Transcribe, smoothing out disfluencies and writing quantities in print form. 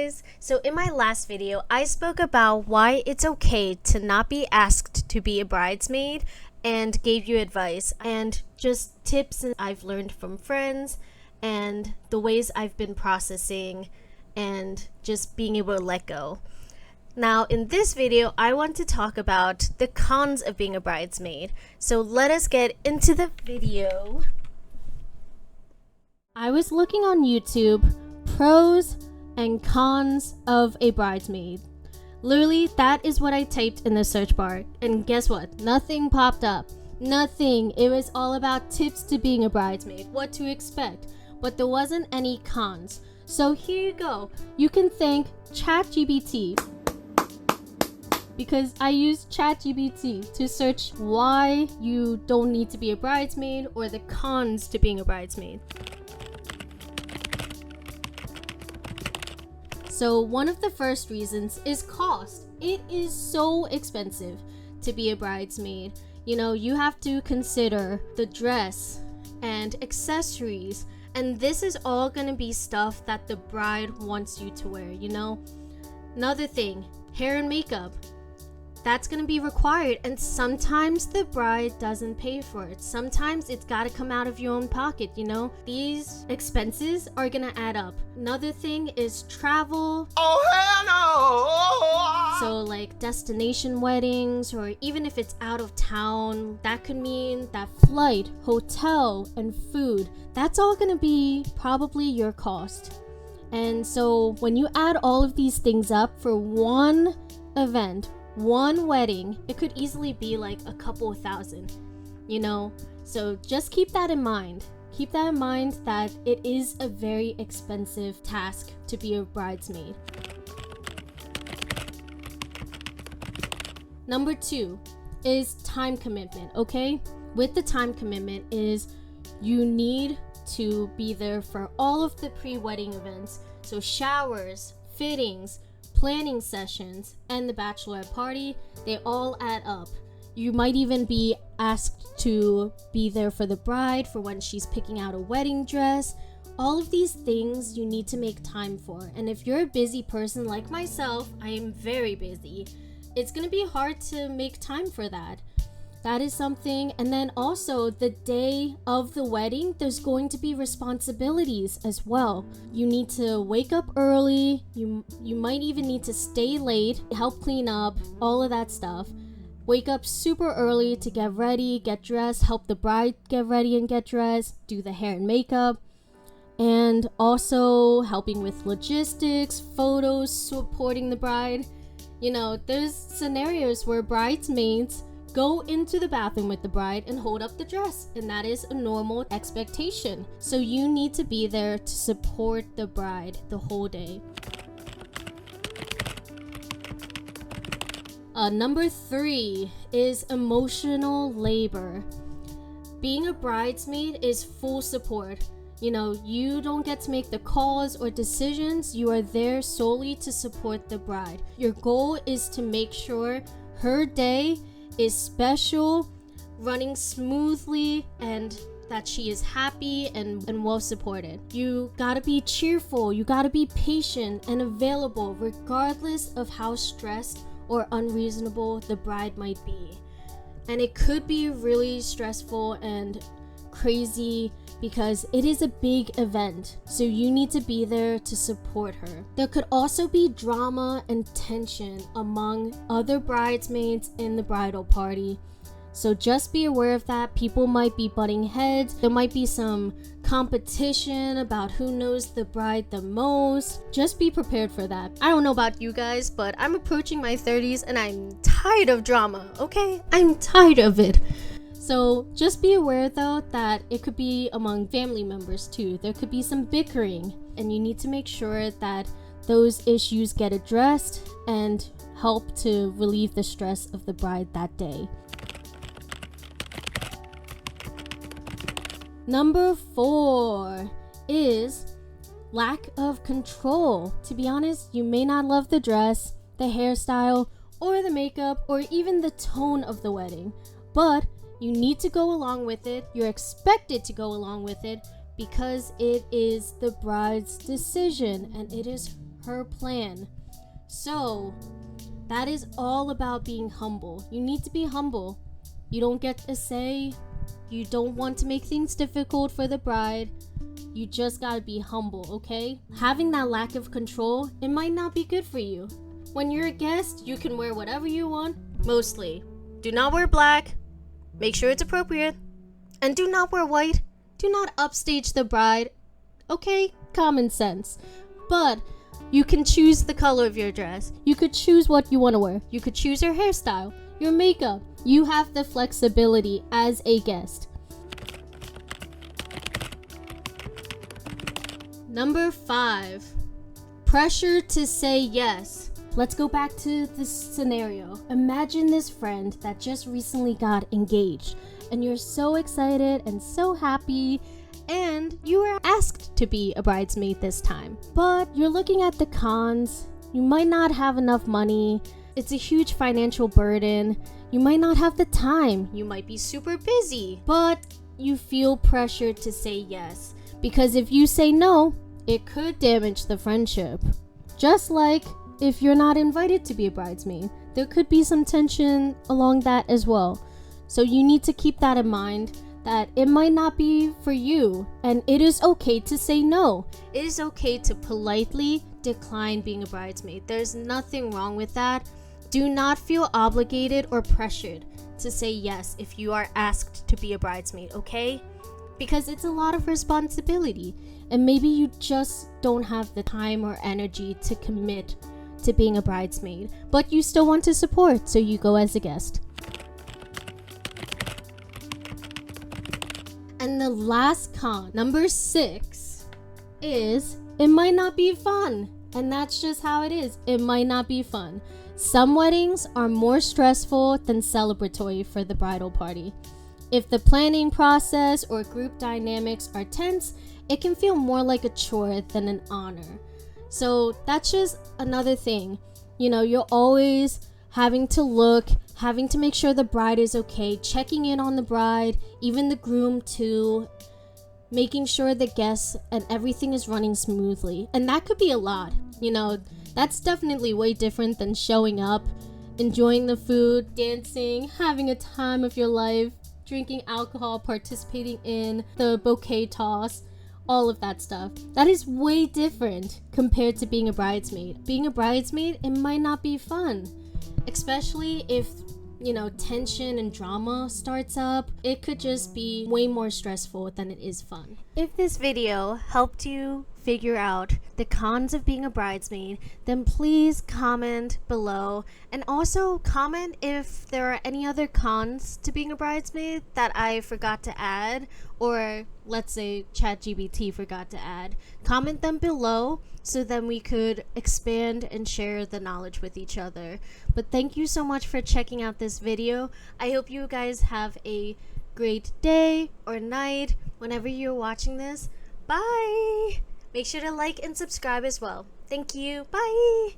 guys! So in my last video, I spoke about why it's okay to not be asked to be a bridesmaid and gave you advice and just tips I've learned from friends and the ways I've been processing and just being able to let go. Now in this video, I want to talk about the cons of being a bridesmaid. So let us get into the video. I was looking on YouTube, pros and cons of a bridesmaid. Literally, that is what I typed in the search bar. And guess what? Nothing popped up. Nothing. It was all about tips to being a bridesmaid, what to expect. But there wasn't any cons. So here you go. You can thank ChatGPT. Because I used ChatGPT to search why you don't need to be a bridesmaid or the cons to being a bridesmaid. So one of the first reasons is cost. It is so expensive to be a bridesmaid. You know, you have to consider the dress and accessories, and this is all gonna be stuff that the bride wants you to wear, you know? Another thing, hair and makeup. That's gonna be required, and sometimes the bride doesn't pay for it. Sometimes it's gotta come out of your own pocket, you know? These expenses are gonna add up. Another thing is travel. Oh hell no! So like destination weddings, or even if it's out of town, that could mean that flight, hotel, and food. That's all gonna be probably your cost. And so when you add all of these things up for one event, one wedding, it could easily be like a couple thousand, you know? So just keep that in mind. Keep that in mind that it is a very expensive task to be a bridesmaid. Number 2 is time commitment, okay? With the time commitment is you need to be there for all of the pre-wedding events. So showers, fittings, planning sessions, and the bachelorette party, they all add up. You might even be asked to be there for the bride for when she's picking out a wedding dress. All of these things you need to make time for. And if you're a busy person like myself, I am very busy, it's gonna be hard to make time for that. That is something. And then also the day of the wedding, there's going to be responsibilities as well. You need to wake up early. You might even need to stay late, help clean up, all of that stuff. Wake up super early to get ready, get dressed, help the bride get ready and get dressed, do the hair and makeup, and also helping with logistics, photos, supporting the bride. You know, there's scenarios where bridesmaids go into the bathroom with the bride and hold up the dress, and that is a normal expectation. So you need to be there to support the bride the whole day. Number 3 is emotional labor. Being a bridesmaid is full support. You know, you don't get to make the calls or decisions. You are there solely to support the bride. Your goal is to make sure her day is special, running smoothly, and that she is happy and well supported. You gotta be cheerful, you gotta be patient and available regardless of how stressed or unreasonable the bride might be. And it could be really stressful and crazy because it is a big event, so you need to be there to support her. There could also be drama and tension among other bridesmaids in the bridal party, so just be aware of that. People might be butting heads. There might be some competition about who knows the bride the most. Just be prepared for that. I don't know about you guys, but I'm approaching my 30s and I'm tired of drama, okay? I'm tired of it. So just be aware though that it could be among family members too. There could be some bickering, and you need to make sure that those issues get addressed and help to relieve the stress of the bride that day. Number 4 is lack of control. To be honest, you may not love the dress, the hairstyle, or the makeup, or even the tone of the wedding, but you need to go along with it. You're expected to go along with it because it is the bride's decision and it is her plan. So that is all about being humble. You need to be humble. You don't get a say. You don't want to make things difficult for the bride. You just gotta be humble, okay? Having that lack of control, it might not be good for you. When you're a guest, you can wear whatever you want, mostly. Do not wear black. Make sure it's appropriate. And do not wear white. Do not upstage the bride. Okay? Common sense. But you can choose the color of your dress. You could choose what you want to wear. You could choose your hairstyle, your makeup. You have the flexibility as a guest. Number 5, pressure to say yes. Let's go back to this scenario. Imagine this friend that just recently got engaged, and you're so excited and so happy, and you were asked to be a bridesmaid this time. But you're looking at the cons. You might not have enough money. It's a huge financial burden. You might not have the time. You might be super busy. But you feel pressured to say yes. Because if you say no, it could damage the friendship. Just like if you're not invited to be a bridesmaid, there could be some tension along that as well. So you need to keep that in mind, that it might not be for you, and it is okay to say no. It is okay to politely decline being a bridesmaid. There's nothing wrong with that. Do not feel obligated or pressured to say yes if you are asked to be a bridesmaid, okay? Because it's a lot of responsibility, and maybe you just don't have the time or energy to commit to being a bridesmaid, but you still want to support, so you go as a guest. And the last con, number 6, is it might not be fun. And that's just how it is. It might not be fun. Some weddings are more stressful than celebratory for the bridal party. If the planning process or group dynamics are tense, it can feel more like a chore than an honor. So that's just another thing. You know, you're always having to look, having to make sure the bride is okay, checking in on the bride, even the groom too, making sure the guests and everything is running smoothly. And that could be a lot. You know, that's definitely way different than showing up, enjoying the food, dancing, having a time of your life, drinking alcohol, participating in the bouquet toss, all of that stuff. That is way different compared to being a bridesmaid. Being a bridesmaid, it might not be fun, especially if, you know, tension and drama starts up. It could just be way more stressful than it is fun. If this video helped you figure out the cons of being a bridesmaid, then please comment below, and also comment if there are any other cons to being a bridesmaid that I forgot to add, or let's say ChatGPT forgot to add. Comment them below so then we could expand and share the knowledge with each other. But thank you so much for checking out this video. I hope you guys have a great day or night whenever you're watching this. Bye! Make sure to like and subscribe as well. Thank you. Bye!